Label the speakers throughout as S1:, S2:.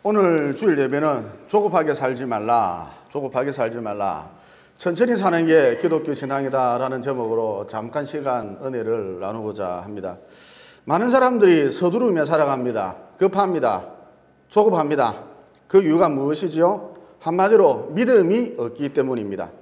S1: 오늘 주일 예배는 조급하게 살지 말라, 조급하게 살지 말라, 천천히 사는 게 기독교 신앙이다라는 제목으로 잠깐 시간 은혜를 나누고자 합니다. 많은 사람들이 서두르며 살아갑니다. 급합니다. 조급합니다. 그 이유가 무엇이지요? 한마디로 믿음이 없기 때문입니다.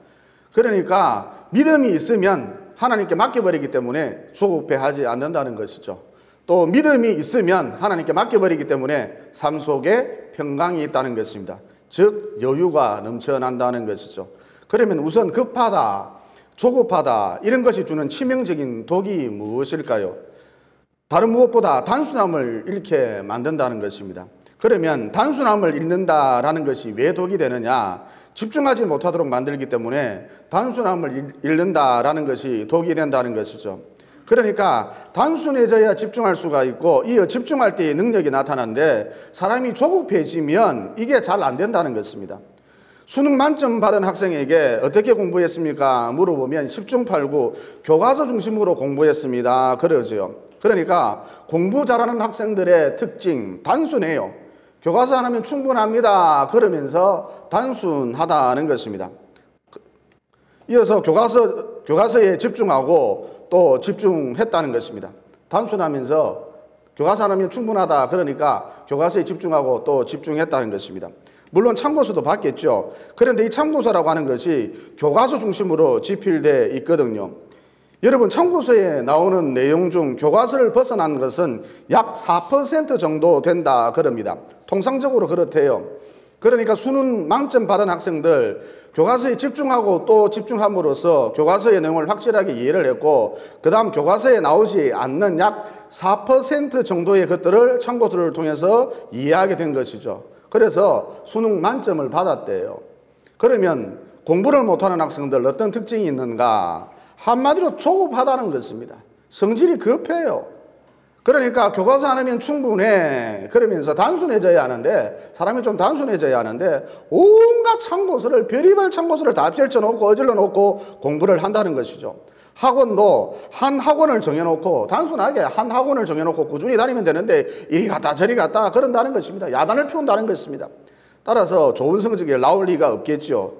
S1: 그러니까 믿음이 있으면 하나님께 맡겨버리기 때문에 조급해하지 않는다는 것이죠. 또 믿음이 있으면 하나님께 맡겨버리기 때문에 삶 속에 평강이 있다는 것입니다. 즉 여유가 넘쳐난다는 것이죠. 그러면 우선 급하다, 조급하다 이런 것이 주는 치명적인 독이 무엇일까요? 다른 무엇보다 단순함을 잃게 만든다는 것입니다. 그러면 단순함을 잃는다라는 것이 왜 독이 되느냐? 집중하지 못하도록 만들기 때문에 단순함을 잃는다라는 것이 독이 된다는 것이죠. 그러니까 단순해져야 집중할 수가 있고 이 집중할 때의 능력이 나타나는데 사람이 조급해지면 이게 잘 안 된다는 것입니다. 수능 만점 받은 학생에게 어떻게 공부했습니까? 물어보면 10중 8구 교과서 중심으로 공부했습니다. 그러죠. 그러니까 공부 잘하는 학생들의 특징 단순해요. 교과서 하나면 충분합니다. 그러면서 단순하다는 것입니다. 이어서 교과서에 집중하고 또 집중했다는 것입니다. 단순하면서 교과서 하나면 충분하다. 그러니까 교과서에 집중하고 또 집중했다는 것입니다. 물론 참고서도 받겠죠. 그런데 이 참고서라고 하는 것이 교과서 중심으로 집필되어 있거든요. 여러분 참고서에 나오는 내용 중 교과서를 벗어난 것은 약 4% 정도 된다 그럽니다. 통상적으로 그렇대요. 그러니까 수능 만점 받은 학생들 교과서에 집중하고 또 집중함으로써 교과서의 내용을 확실하게 이해를 했고 그 다음 교과서에 나오지 않는 약 4% 정도의 것들을 참고서를 통해서 이해하게 된 것이죠. 그래서 수능 만점을 받았대요. 그러면 공부를 못하는 학생들 어떤 특징이 있는가? 한마디로 조급하다는 것입니다. 성질이 급해요. 그러니까 교과서 하나면 충분해. 그러면서 단순해져야 하는데 사람이 좀 단순해져야 하는데 온갖 참고서를 별의별 참고서를 다 펼쳐놓고 어질러놓고 공부를 한다는 것이죠. 학원도 한 학원을 정해놓고 단순하게 한 학원을 정해놓고 꾸준히 다니면 되는데 이리 갔다 저리 갔다 그런다는 것입니다. 야단을 피운다는 것입니다. 따라서 좋은 성적이 나올 리가 없겠죠.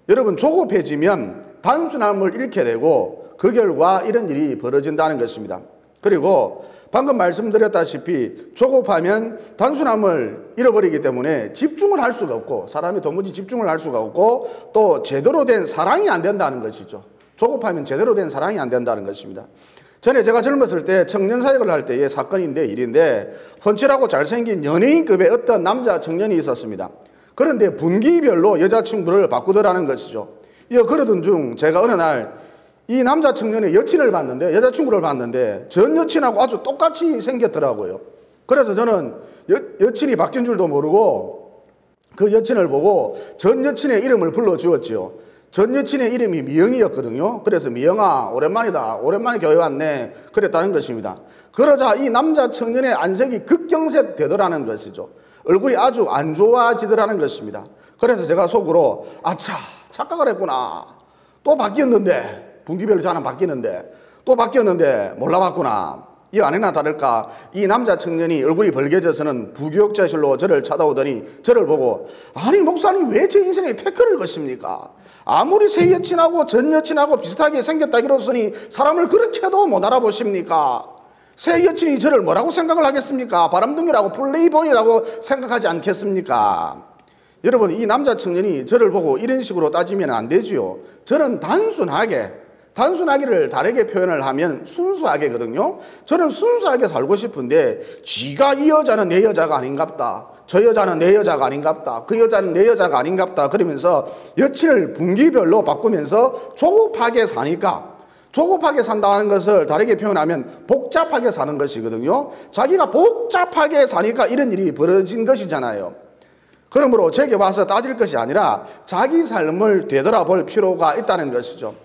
S1: 여러분 조급해지면 단순함을 잃게 되고 그 결과 이런 일이 벌어진다는 것입니다. 그리고 방금 말씀드렸다시피 조급하면 단순함을 잃어버리기 때문에 집중을 할 수가 없고 사람이 도무지 집중을 할 수가 없고 또 제대로 된 사랑이 안 된다는 것이죠. 조급하면 제대로 된 사랑이 안 된다는 것입니다. 전에 제가 젊었을 때 청년 사역을 할 때의 사건인데 일인데 훤칠하고 잘생긴 연예인급의 어떤 남자 청년이 있었습니다. 그런데 분기별로 여자친구를 바꾸더라는 것이죠. 그러던 중 제가 어느 날 이 남자 청년의 여친을 봤는데 여자친구를 봤는데 전 여친하고 아주 똑같이 생겼더라고요. 그래서 저는 여친이 바뀐 줄도 모르고 그 여친을 보고 전 여친의 이름을 불러주었죠. 전 여친의 이름이 미영이었거든요. 그래서 미영아 오랜만이다. 오랜만에 교회 왔네. 그랬다는 것입니다. 그러자 이 남자 청년의 안색이 급경색 되더라는 것이죠. 얼굴이 아주 안 좋아지더라는 것입니다. 그래서 제가 속으로 아차 착각을 했구나. 또 바뀌었는데 분기별로 잘 안 바뀌는데 또 바뀌었는데 몰라봤구나. 이 아니나 다를까 이 남자 청년이 얼굴이 벌개져서는 부교육자실로 저를 찾아오더니 저를 보고 아니 목사님 왜 제 인생에 태클을 거십니까? 아무리 새 여친하고 전 여친하고 비슷하게 생겼다기로서니 사람을 그렇게도 못 알아보십니까? 새 여친이 저를 뭐라고 생각을 하겠습니까? 바람둥이라고 플레이보이라고 생각하지 않겠습니까? 여러분 이 남자 청년이 저를 보고 이런 식으로 따지면 안 되지요. 저는 단순하기를 다르게 표현을 하면 순수하게거든요. 저는 순수하게 살고 싶은데 지가 이 여자는 내 여자가 아닌갑다. 저 여자는 내 여자가 아닌갑다. 그 여자는 내 여자가 아닌갑다. 그러면서 여친을 분기별로 바꾸면서 조급하게 사니까 조급하게 산다는 것을 다르게 표현하면 복잡하게 사는 것이거든요. 자기가 복잡하게 사니까 이런 일이 벌어진 것이잖아요. 그러므로 제게 와서 따질 것이 아니라 자기 삶을 되돌아볼 필요가 있다는 것이죠.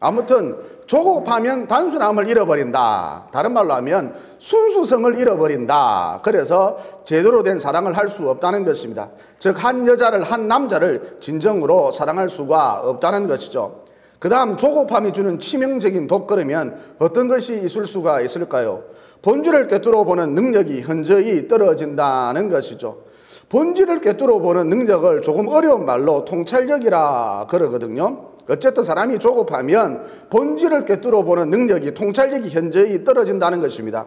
S1: 아무튼 조급하면 단순함을 잃어버린다. 다른 말로 하면 순수성을 잃어버린다. 그래서 제대로 된 사랑을 할 수 없다는 것입니다. 즉 한 여자를 한 남자를 진정으로 사랑할 수가 없다는 것이죠. 그 다음 조급함이 주는 치명적인 독거리면 어떤 것이 있을 수가 있을까요? 본질을 꿰뚫어 보는 능력이 현저히 떨어진다는 것이죠. 본질을 꿰뚫어 보는 능력을 조금 어려운 말로 통찰력이라 그러거든요. 어쨌든 사람이 조급하면 본질을 꿰뚫어 보는 능력이, 통찰력이 현저히 떨어진다는 것입니다.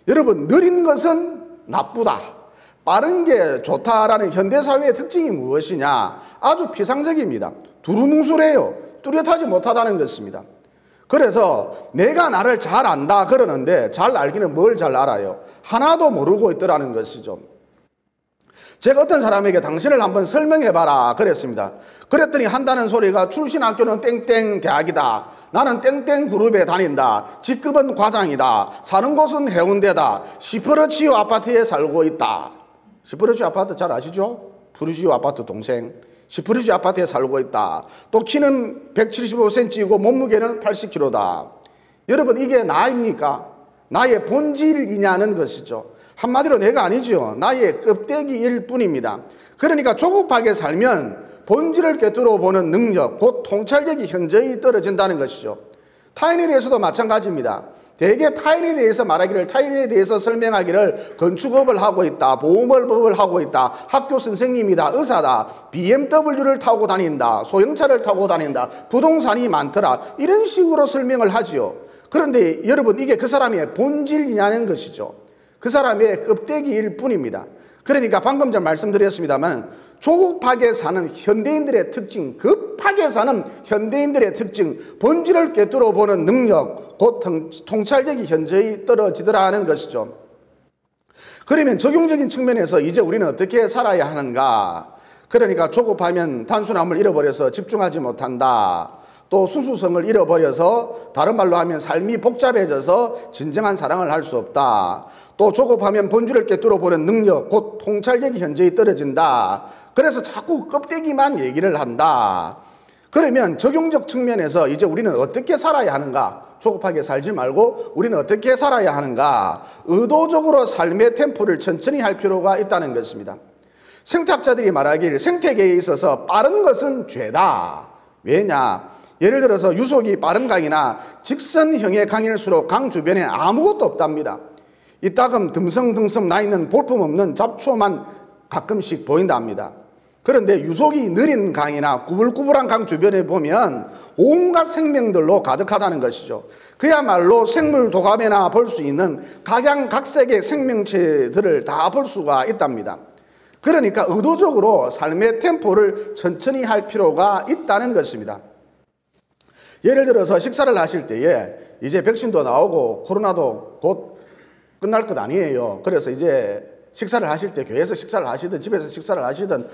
S1: 여러분, 느린 것은 나쁘다, 빠른 게 좋다라는 현대사회의 특징이 무엇이냐? 아주 피상적입니다. 두루뭉술해요. 뚜렷하지 못하다는 것입니다. 그래서 내가 나를 잘 안다 그러는데 잘 알기는 뭘 잘 알아요? 하나도 모르고 있더라는 것이죠. 제가 어떤 사람에게 당신을 한번 설명해봐라 그랬습니다. 그랬더니 한다는 소리가 출신 학교는 땡땡 대학이다, 나는 땡땡 그룹에 다닌다, 직급은 과장이다, 사는 곳은 해운대다, 시퍼러치오 아파트에 살고 있다. 시퍼러치오 아파트 잘 아시죠? 푸르지오 아파트 동생. 시퍼러치오 아파트에 살고 있다. 또 키는 175cm이고 몸무게는 80kg다. 여러분, 이게 나입니까? 나의 본질이냐는 것이죠. 한마디로 내가 아니죠. 나의 껍데기일 뿐입니다. 그러니까 조급하게 살면 본질을 꿰뚫어 보는 능력, 곧 통찰력이 현저히 떨어진다는 것이죠. 타인에 대해서도 마찬가지입니다. 대개 타인에 대해서 말하기를, 타인에 대해서 설명하기를 건축업을 하고 있다, 보험업을 하고 있다, 학교 선생님이다, 의사다, BMW를 타고 다닌다, 소형차를 타고 다닌다, 부동산이 많더라, 이런 식으로 설명을 하지요. 그런데 여러분, 이게 그 사람의 본질이냐는 것이죠. 그 사람의 껍데기일 뿐입니다. 그러니까 방금 전 말씀드렸습니다만, 조급하게 사는 현대인들의 특징, 급하게 사는 현대인들의 특징, 본질을 꿰뚫어 보는 능력, 곧 통찰력이 현저히 떨어지더라는 것이죠. 그러면 적용적인 측면에서 이제 우리는 어떻게 살아야 하는가? 그러니까 조급하면 단순함을 잃어버려서 집중하지 못한다. 또 수수성을 잃어버려서, 다른 말로 하면 삶이 복잡해져서 진정한 사랑을 할 수 없다. 또 조급하면 본질을 꿰뚫어 보는 능력, 곧 통찰력이 현저히 떨어진다. 그래서 자꾸 껍데기만 얘기를 한다. 그러면 적용적 측면에서 이제 우리는 어떻게 살아야 하는가? 조급하게 살지 말고 우리는 어떻게 살아야 하는가? 의도적으로 삶의 템포를 천천히 할 필요가 있다는 것입니다. 생태학자들이 말하길 생태계에 있어서 빠른 것은 죄다. 왜냐? 예를 들어서 유속이 빠른 강이나 직선형의 강일수록 강 주변에 아무것도 없답니다. 이따금 듬성듬성 나있는 볼품없는 잡초만 가끔씩 보인답니다. 그런데 유속이 느린 강이나 구불구불한 강 주변에 보면 온갖 생명들로 가득하다는 것이죠. 그야말로 생물 도감에나 볼 수 있는 각양각색의 생명체들을 다 볼 수가 있답니다. 그러니까 의도적으로 삶의 템포를 천천히 할 필요가 있다는 것입니다. 예를 들어서 식사를 하실 때에 이제 백신도 나오고 코로나도 곧 끝날 것 아니에요. 그래서 이제 식사를 하실 때, 교회에서 식사를 하시든 집에서 식사를 하시든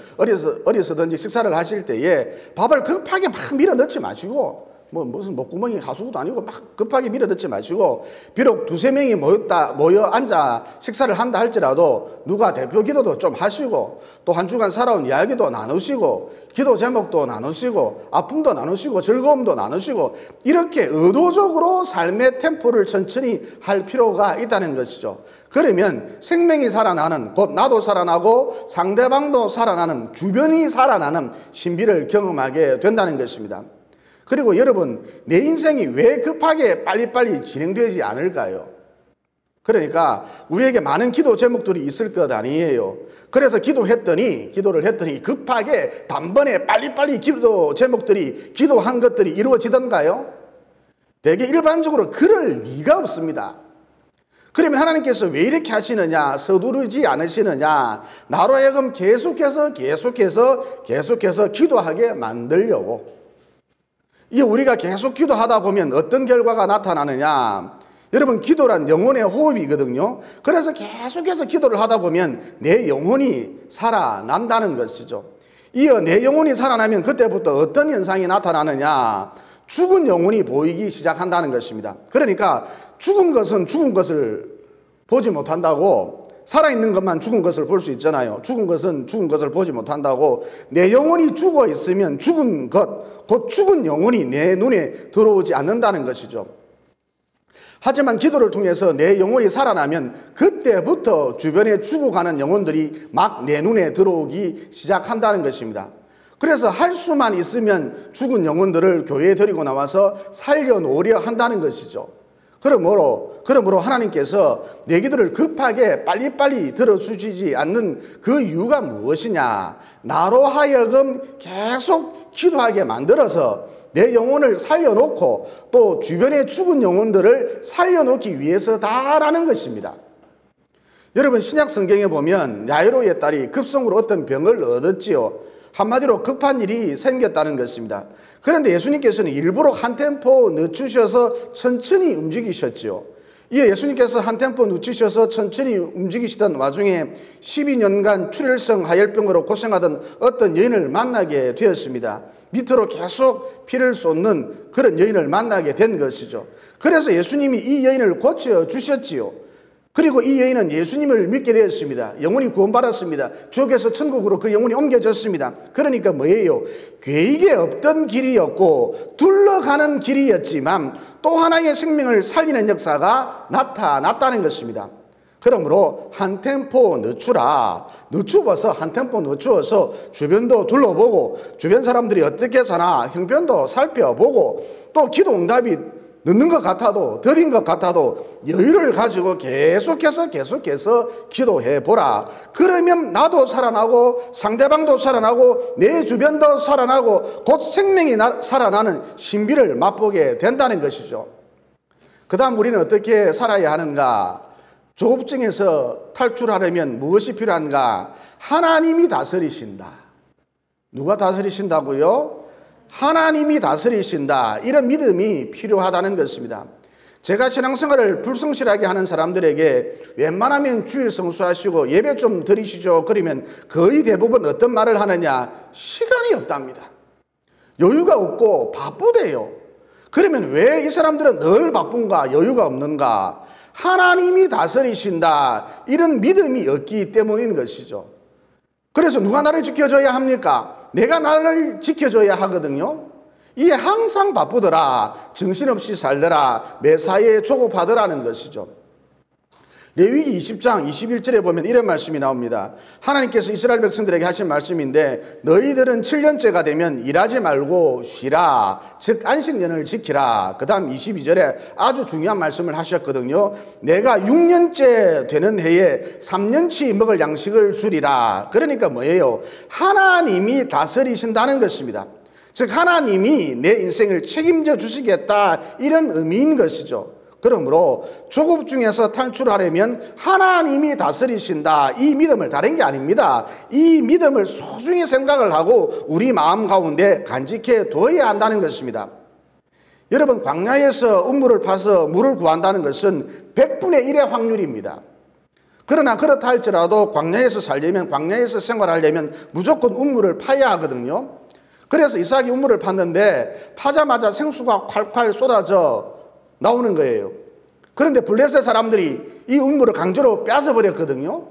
S1: 어디서든지 식사를 하실 때에 밥을 급하게 막 밀어 넣지 마시고, 무슨 목구멍이 가수구도 아니고 막 급하게 밀어 넣지 마시고, 비록 두세 명이 모여 앉아 식사를 한다 할지라도 누가 대표 기도도 좀 하시고, 또 한 주간 살아온 이야기도 나누시고, 기도 제목도 나누시고, 아픔도 나누시고, 즐거움도 나누시고, 이렇게 의도적으로 삶의 템포를 천천히 할 필요가 있다는 것이죠. 그러면 생명이 살아나는, 곧 나도 살아나고 상대방도 살아나는, 주변이 살아나는 신비를 경험하게 된다는 것입니다. 그리고 여러분, 내 인생이 왜 급하게 빨리빨리 진행되지 않을까요? 그러니까 우리에게 많은 기도 제목들이 있을 것 아니에요. 그래서 기도를 했더니 급하게 단번에 빨리빨리 기도 제목들이, 기도한 것들이 이루어지던가요? 되게 일반적으로 그럴 리가 없습니다. 그러면 하나님께서 왜 이렇게 하시느냐? 서두르지 않으시느냐? 나로 하여금 계속해서 기도하게 만들려고. 이 우리가 계속 기도하다 보면 어떤 결과가 나타나느냐? 여러분, 기도란 영혼의 호흡이거든요. 그래서 계속해서 기도를 하다 보면 내 영혼이 살아난다는 것이죠. 이어 내 영혼이 살아나면 그때부터 어떤 현상이 나타나느냐? 죽은 영혼이 보이기 시작한다는 것입니다. 그러니까 죽은 것은 죽은 것을 보지 못한다고, 살아있는 것만 죽은 것을 볼 수 있잖아요. 죽은 것은 죽은 것을 보지 못한다고. 내 영혼이 죽어 있으면 죽은 것, 곧 죽은 영혼이 내 눈에 들어오지 않는다는 것이죠. 하지만 기도를 통해서 내 영혼이 살아나면 그때부터 주변에 죽어가는 영혼들이 막 내 눈에 들어오기 시작한다는 것입니다. 그래서 할 수만 있으면 죽은 영혼들을 교회에 데리고 나와서 살려놓으려 한다는 것이죠. 그러므로 하나님께서 내 기도를 급하게 빨리빨리 들어주시지 않는 그 이유가 무엇이냐? 나로 하여금 계속 기도하게 만들어서 내 영혼을 살려놓고 또 주변에 죽은 영혼들을 살려놓기 위해서다라는 것입니다. 여러분, 신약 성경에 보면 야이로의 딸이 급성으로 어떤 병을 얻었지요. 한마디로 급한 일이 생겼다는 것입니다. 그런데 예수님께서는 일부러 한 템포 늦추셔서 천천히 움직이셨지요. 이에 예수님께서 한 템포 늦추셔서 천천히 움직이시던 와중에 12년간 출혈성 하열병으로 고생하던 어떤 여인을 만나게 되었습니다. 밑으로 계속 피를 쏟는 그런 여인을 만나게 된 것이죠. 그래서 예수님이 이 여인을 고쳐주셨지요. 그리고 이 여인은 예수님을 믿게 되었습니다. 영혼이 구원받았습니다. 지옥에서 천국으로 그 영혼이 옮겨졌습니다. 그러니까 뭐예요? 괴이게 없던 길이었고 둘러가는 길이었지만 또 하나의 생명을 살리는 역사가 나타났다는 것입니다. 그러므로 한 템포 늦추어서 한 템포 늦추어서 주변도 둘러보고 주변 사람들이 어떻게 사나 형편도 살펴보고 또 기도 응답이 늦는 것 같아도 더딘 것 같아도 여유를 가지고 계속해서 기도해 보라. 그러면 나도 살아나고 상대방도 살아나고 내 주변도 살아나고 곧 생명이 살아나는 신비를 맛보게 된다는 것이죠. 그 다음 우리는 어떻게 살아야 하는가? 조급증에서 탈출하려면 무엇이 필요한가? 하나님이 다스리신다. 누가 다스리신다고요? 하나님이 다스리신다. 이런 믿음이 필요하다는 것입니다. 제가 신앙생활을 불성실하게 하는 사람들에게 웬만하면 주일 성수하시고 예배 좀 드리시죠. 그러면 거의 대부분 어떤 말을 하느냐? 시간이 없답니다. 여유가 없고 바쁘대요. 그러면 왜 이 사람들은 늘 바쁜가? 여유가 없는가? 하나님이 다스리신다. 이런 믿음이 없기 때문인 것이죠. 그래서 누가 나를 지켜줘야 합니까? 내가 나를 지켜줘야 하거든요. 이에 항상 바쁘더라, 정신없이 살더라, 매사에 조급하더라는 것이죠. 레위기 20장 21절에 보면 이런 말씀이 나옵니다. 하나님께서 이스라엘 백성들에게 하신 말씀인데 너희들은 7년째가 되면 일하지 말고 쉬라, 즉 안식년을 지키라. 그 다음 22절에 아주 중요한 말씀을 하셨거든요. 내가 6년째 되는 해에 3년치 먹을 양식을 주리라. 그러니까 뭐예요? 하나님이 다스리신다는 것입니다. 즉 하나님이 내 인생을 책임져 주시겠다, 이런 의미인 것이죠. 그러므로 조급증에서 탈출하려면 하나님이 다스리신다, 이 믿음을, 다른 게 아닙니다. 이 믿음을 소중히 생각을 하고 우리 마음 가운데 간직해 둬야 한다는 것입니다. 여러분, 광야에서 우물을 파서 물을 구한다는 것은 100분의 1의 확률입니다. 그러나 그렇다 할지라도 광야에서 살려면, 광야에서 생활하려면 무조건 우물을 파야 하거든요. 그래서 이삭이 우물을 팠는데 파자마자 생수가 콸콸 쏟아져 나오는 거예요. 그런데 블레셋 사람들이 이 우물을 강제로 뺏어버렸거든요.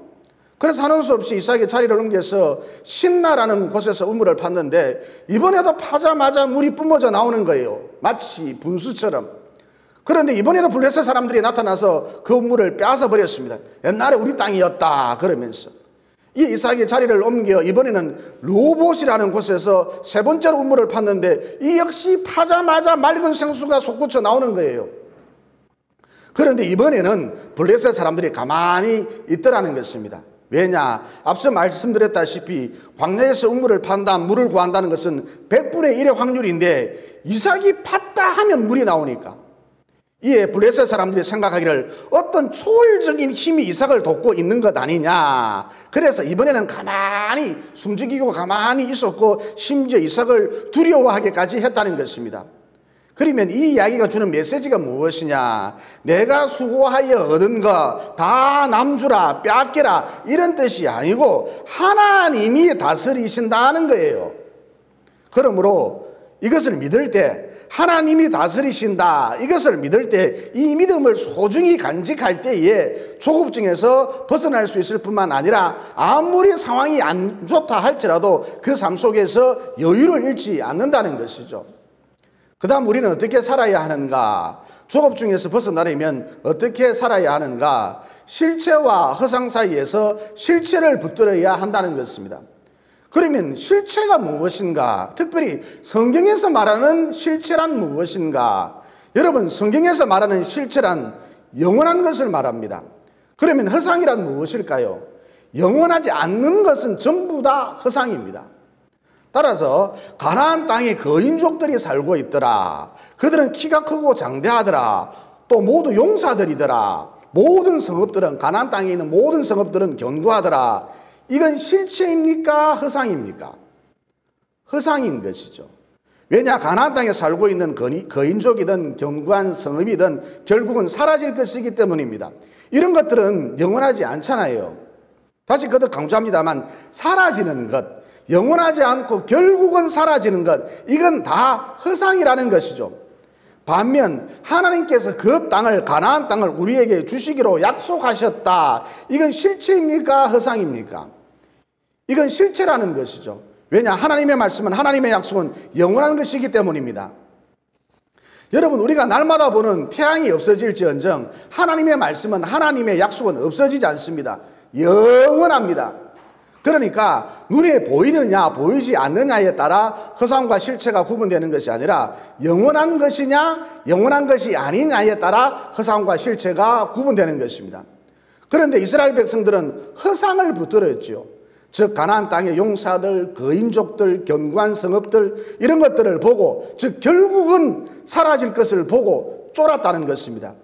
S1: 그래서 하는 수 없이 이삭이 자리를 옮겨서 신나라는 곳에서 우물을 팠는데 이번에도 파자마자 물이 뿜어져 나오는 거예요. 마치 분수처럼. 그런데 이번에도 블레셋 사람들이 나타나서 그 우물을 뺏어버렸습니다. 옛날에 우리 땅이었다 그러면서. 이 이삭이 자리를 옮겨 이번에는 로봇이라는 곳에서 세 번째로 우물을 팠는데 이 역시 파자마자 맑은 생수가 솟구쳐 나오는 거예요. 그런데 이번에는 블레셋 사람들이 가만히 있더라는 것입니다. 왜냐? 앞서 말씀드렸다시피 광야에서 우물을 판다, 물을 구한다는 것은 100분의 1의 확률인데 이삭이 팠다 하면 물이 나오니까, 이에 블레셋 사람들이 생각하기를 어떤 초월적인 힘이 이삭을 돕고 있는 것 아니냐. 그래서 이번에는 가만히 숨죽이고 가만히 있었고 심지어 이삭을 두려워하게까지 했다는 것입니다. 그러면 이 이야기가 주는 메시지가 무엇이냐? 내가 수고하여 얻은 거 다 남주라, 빼앗겨라, 이런 뜻이 아니고 하나님이 다스리신다는 거예요. 그러므로 이것을 믿을 때, 하나님이 다스리신다, 이것을 믿을 때, 이 믿음을 소중히 간직할 때에 조급증에서 벗어날 수 있을 뿐만 아니라 아무리 상황이 안 좋다 할지라도 그 삶 속에서 여유를 잃지 않는다는 것이죠. 그 다음 우리는 어떻게 살아야 하는가? 조급증에서 벗어나려면 어떻게 살아야 하는가? 실체와 허상 사이에서 실체를 붙들어야 한다는 것입니다. 그러면 실체가 무엇인가? 특별히 성경에서 말하는 실체란 무엇인가? 여러분, 성경에서 말하는 실체란 영원한 것을 말합니다. 그러면 허상이란 무엇일까요? 영원하지 않는 것은 전부 다 허상입니다. 따라서 가나안 땅에 거인족들이 살고 있더라. 그들은 키가 크고 장대하더라. 또 모두 용사들이더라. 모든 성읍들은, 가나안 땅에 있는 모든 성읍들은 견고하더라. 이건 실체입니까? 허상입니까? 허상인 것이죠. 왜냐? 가나안 땅에 살고 있는 거인족이든 견고한 성읍이든 결국은 사라질 것이기 때문입니다. 이런 것들은 영원하지 않잖아요. 다시 그것도 강조합니다만, 사라지는 것, 영원하지 않고 결국은 사라지는 것, 이건 다 허상이라는 것이죠. 반면 하나님께서 그 땅을, 가나안 땅을 우리에게 주시기로 약속하셨다. 이건 실체입니까? 허상입니까? 이건 실체라는 것이죠. 왜냐? 하나님의 말씀은, 하나님의 약속은 영원한 것이기 때문입니다. 여러분, 우리가 날마다 보는 태양이 없어질지언정 하나님의 말씀은, 하나님의 약속은 없어지지 않습니다. 영원합니다. 그러니까 눈에 보이느냐 보이지 않느냐에 따라 허상과 실체가 구분되는 것이 아니라 영원한 것이냐 영원한 것이 아니냐에 따라 허상과 실체가 구분되는 것입니다. 그런데 이스라엘 백성들은 허상을 붙들었죠. 즉 가나안 땅의 용사들, 거인족들, 견고한 성읍들, 이런 것들을 보고, 즉 결국은 사라질 것을 보고 쫄았다는 것입니다.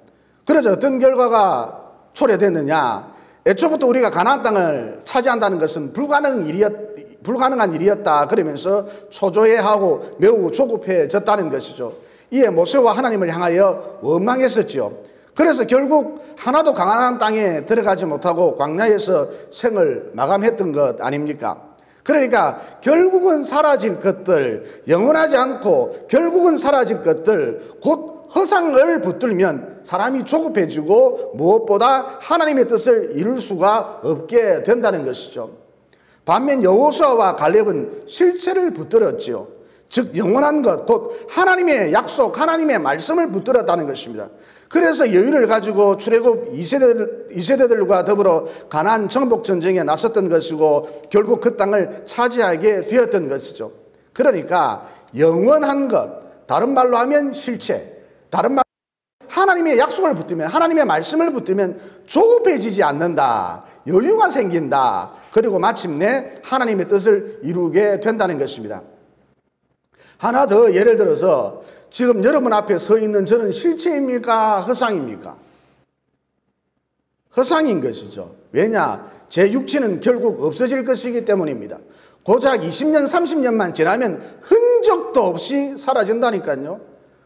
S1: 그래서 어떤 결과가 초래됐느냐? 애초부터 우리가 가나안 땅을 차지한다는 것은 불가능한 일이었다. 그러면서 초조해하고 매우 조급해졌다는 것이죠. 이에 모세와 하나님을 향하여 원망했었죠. 그래서 결국 하나도 가나안 땅에 들어가지 못하고 광야에서 생을 마감했던 것 아닙니까? 그러니까 결국은 사라질 것들, 영원하지 않고 결국은 사라질 것들, 곧 허상을 붙들면 사람이 조급해지고 무엇보다 하나님의 뜻을 이룰 수가 없게 된다는 것이죠. 반면 여호수아와 갈렙은 실체를 붙들었지요. 즉 영원한 것, 곧 하나님의 약속, 하나님의 말씀을 붙들었다는 것입니다. 그래서 여유를 가지고 출애굽 2세대들과 더불어 가나안 정복 전쟁에 나섰던 것이고 결국 그 땅을 차지하게 되었던 것이죠. 그러니까 영원한 것, 다른 말로 하면 실체, 다른 말로 하나님의 약속을 붙들면, 하나님의 말씀을 붙들면 조급해지지 않는다, 여유가 생긴다, 그리고 마침내 하나님의 뜻을 이루게 된다는 것입니다. 하나 더 예를 들어서 지금 여러분 앞에 서 있는 저는 실체입니까? 허상입니까? 허상인 것이죠. 왜냐? 제 육체는 결국 없어질 것이기 때문입니다. 고작 20년, 30년만 지나면 흔적도 없이 사라진다니까요.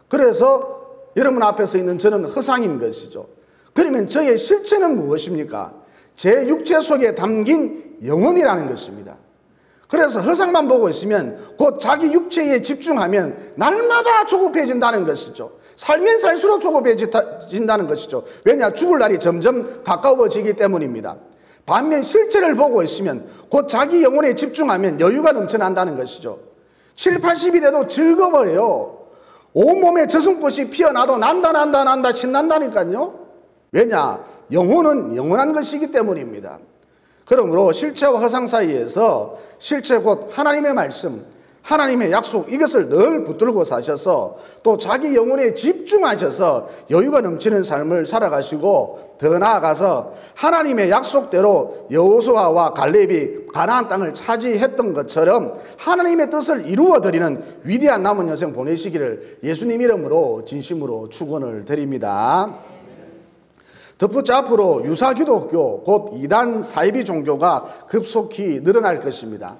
S1: 그래서 여러분 앞에 서 있는 저는 허상인 것이죠. 그러면 저의 실체는 무엇입니까? 제 육체 속에 담긴 영혼이라는 것입니다. 그래서 허상만 보고 있으면 곧 자기 육체에 집중하면 날마다 조급해진다는 것이죠. 살면 살수록 조급해진다는 것이죠. 왜냐? 죽을 날이 점점 가까워지기 때문입니다. 반면 실체를 보고 있으면 곧 자기 영혼에 집중하면 여유가 넘쳐난다는 것이죠. 7, 80이 돼도 즐거워요. 온몸에 저승꽃이 피어나도 난다 신난다니까요. 왜냐? 영혼은 영원한 것이기 때문입니다. 그러므로 실체와 허상 사이에서 실체 곧 하나님의 말씀, 하나님의 약속, 이것을 늘 붙들고 사셔서 또 자기 영혼에 집중하셔서 여유가 넘치는 삶을 살아가시고 더 나아가서 하나님의 약속대로 여호수아와 갈렙이 가나안 땅을 차지했던 것처럼 하나님의 뜻을 이루어드리는 위대한 남은 여생 보내시기를 예수님 이름으로 진심으로 축원을 드립니다. 덧붙여 앞으로 유사기독교 곧 이단 사이비 종교가 급속히 늘어날 것입니다.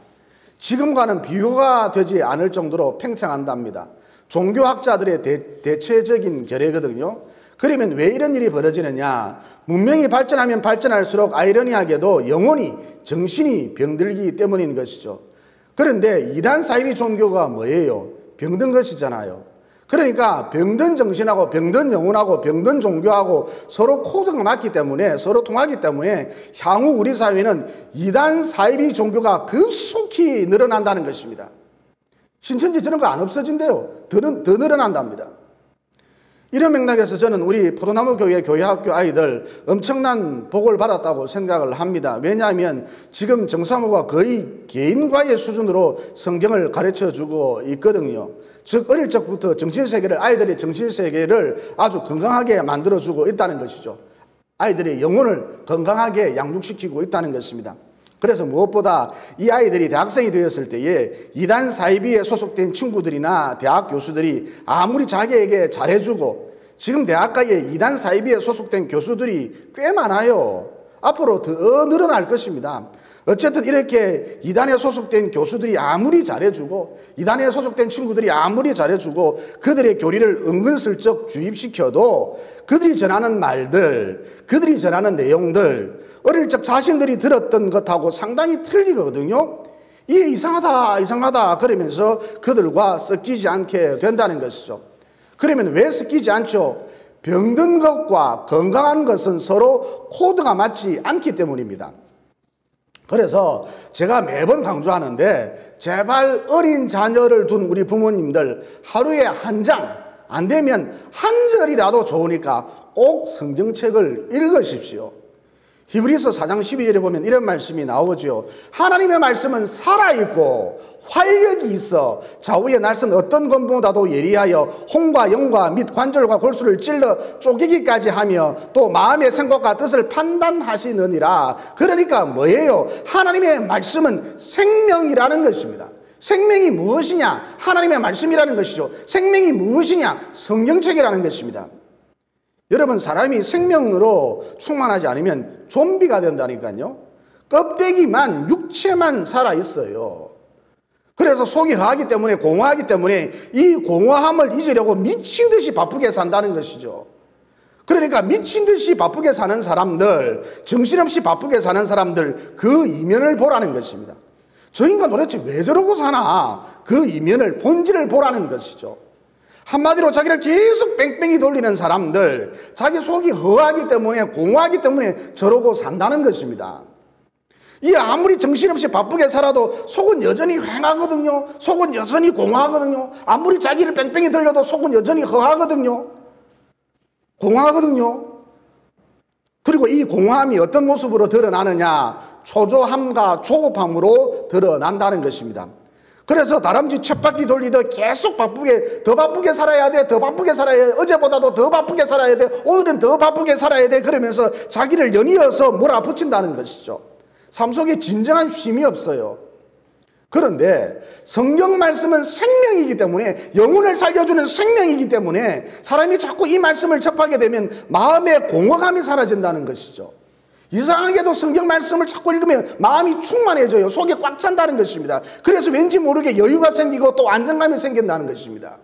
S1: 지금과는 비교가 되지 않을 정도로 팽창한답니다. 종교학자들의 대체적인 결례거든요. 그러면 왜 이런 일이 벌어지느냐? 문명이 발전하면 발전할수록 아이러니하게도 영혼이, 정신이 병들기 때문인 것이죠. 그런데 이단 사이비 종교가 뭐예요? 병든 것이잖아요. 그러니까 병든 정신하고 병든 영혼하고 병든 종교하고 서로 코드가 맞기 때문에, 서로 통하기 때문에 향후 우리 사회는 이단 사이비 종교가 급속히 늘어난다는 것입니다. 신천지 저런 거 안 없어진대요. 더 늘어난답니다. 이런 맥락에서 저는 우리 포도나무 교회 교회학교 아이들 엄청난 복을 받았다고 생각을 합니다. 왜냐하면 지금 정사모가 거의 개인과의 수준으로 성경을 가르쳐주고 있거든요. 즉 어릴 적부터 정신세계를, 아이들의 정신세계를 아주 건강하게 만들어주고 있다는 것이죠. 아이들의 영혼을 건강하게 양육시키고 있다는 것입니다. 그래서 무엇보다 이 아이들이 대학생이 되었을 때에 이단 사이비에 소속된 친구들이나 대학 교수들이 아무리 자기에게 잘해주고, 지금 대학가에 이단 사이비에 소속된 교수들이 꽤 많아요. 앞으로 더 늘어날 것입니다. 어쨌든 이렇게 이단에 소속된 교수들이 아무리 잘해주고, 이단에 소속된 친구들이 아무리 잘해주고, 그들의 교리를 은근슬쩍 주입시켜도 그들이 전하는 말들, 그들이 전하는 내용들, 어릴 적 자신들이 들었던 것하고 상당히 틀리거든요. 이게 이상하다 그러면서 그들과 섞이지 않게 된다는 것이죠. 그러면 왜 섞이지 않죠? 병든 것과 건강한 것은 서로 코드가 맞지 않기 때문입니다. 그래서 제가 매번 강조하는데, 제발 어린 자녀를 둔 우리 부모님들 하루에 한 장, 안 되면 한 절이라도 좋으니까 꼭 성경책을 읽으십시오. 히브리서 4장 12절에 보면 이런 말씀이 나오죠. 하나님의 말씀은 살아있고 활력이 있어 좌우의 날선 어떤 검보다도 예리하여 홍과 영과 및 관절과 골수를 찔러 쪼개기까지 하며 또 마음의 생각과 뜻을 판단하시느니라. 그러니까 뭐예요? 하나님의 말씀은 생명이라는 것입니다. 생명이 무엇이냐? 하나님의 말씀이라는 것이죠. 생명이 무엇이냐? 성경책이라는 것입니다. 여러분, 사람이 생명으로 충만하지 않으면 좀비가 된다니까요. 껍데기만, 육체만 살아있어요. 그래서 속이 허하기 때문에, 공허하기 때문에 이 공허함을 잊으려고 미친 듯이 바쁘게 산다는 것이죠. 그러니까 미친 듯이 바쁘게 사는 사람들, 정신없이 바쁘게 사는 사람들, 그 이면을 보라는 것입니다. 저 인간 도대체 왜 저러고 사나? 그 이면을, 본질을 보라는 것이죠. 한마디로 자기를 계속 뺑뺑이 돌리는 사람들, 자기 속이 허하기 때문에, 공허하기 때문에 저러고 산다는 것입니다. 이 아무리 정신없이 바쁘게 살아도 속은 여전히 휑하거든요. 속은 여전히 공허하거든요. 아무리 자기를 뺑뺑이 돌려도 속은 여전히 허하거든요. 공허하거든요. 그리고 이 공허함이 어떤 모습으로 드러나느냐? 초조함과 조급함으로 드러난다는 것입니다. 그래서 다람쥐 쳇바퀴 돌리듯 계속 바쁘게, 더 바쁘게 살아야 돼, 더 바쁘게 살아야 돼, 어제보다도 더 바쁘게 살아야 돼, 오늘은 더 바쁘게 살아야 돼, 그러면서 자기를 연이어서 몰아붙인다는 것이죠. 삶 속에 진정한 쉼이 없어요. 그런데 성경 말씀은 생명이기 때문에, 영혼을 살려주는 생명이기 때문에 사람이 자꾸 이 말씀을 접하게 되면 마음의 공허감이 사라진다는 것이죠. 이상하게도 성경 말씀을 자꾸 읽으면 마음이 충만해져요. 속이 꽉 찬다는 것입니다. 그래서 왠지 모르게 여유가 생기고 또 안정감이 생긴다는 것입니다.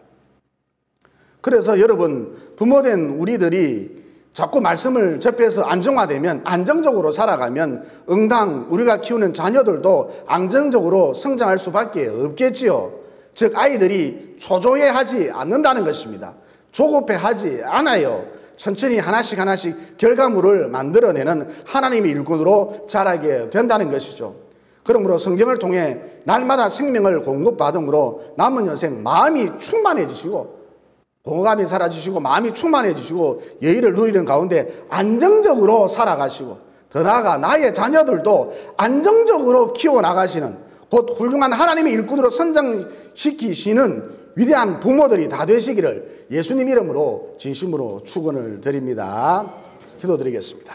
S1: 그래서 여러분, 부모된 우리들이 자꾸 말씀을 접해서 안정화되면, 안정적으로 살아가면 응당 우리가 키우는 자녀들도 안정적으로 성장할 수밖에 없겠지요. 즉 아이들이 초조해하지 않는다는 것입니다. 조급해하지 않아요. 천천히 하나씩 결과물을 만들어내는 하나님의 일꾼으로 자라게 된다는 것이죠. 그러므로 성경을 통해 날마다 생명을 공급받음으로 남은 여생 마음이 충만해지시고, 공허감이 사라지시고 마음이 충만해지시고 여유를 누리는 가운데 안정적으로 살아가시고, 더 나아가 나의 자녀들도 안정적으로 키워나가시는, 곧 훌륭한 하나님의 일꾼으로 선정시키시는 위대한 부모들이 다 되시기를 예수님 이름으로 진심으로 축원을 드립니다. 기도드리겠습니다.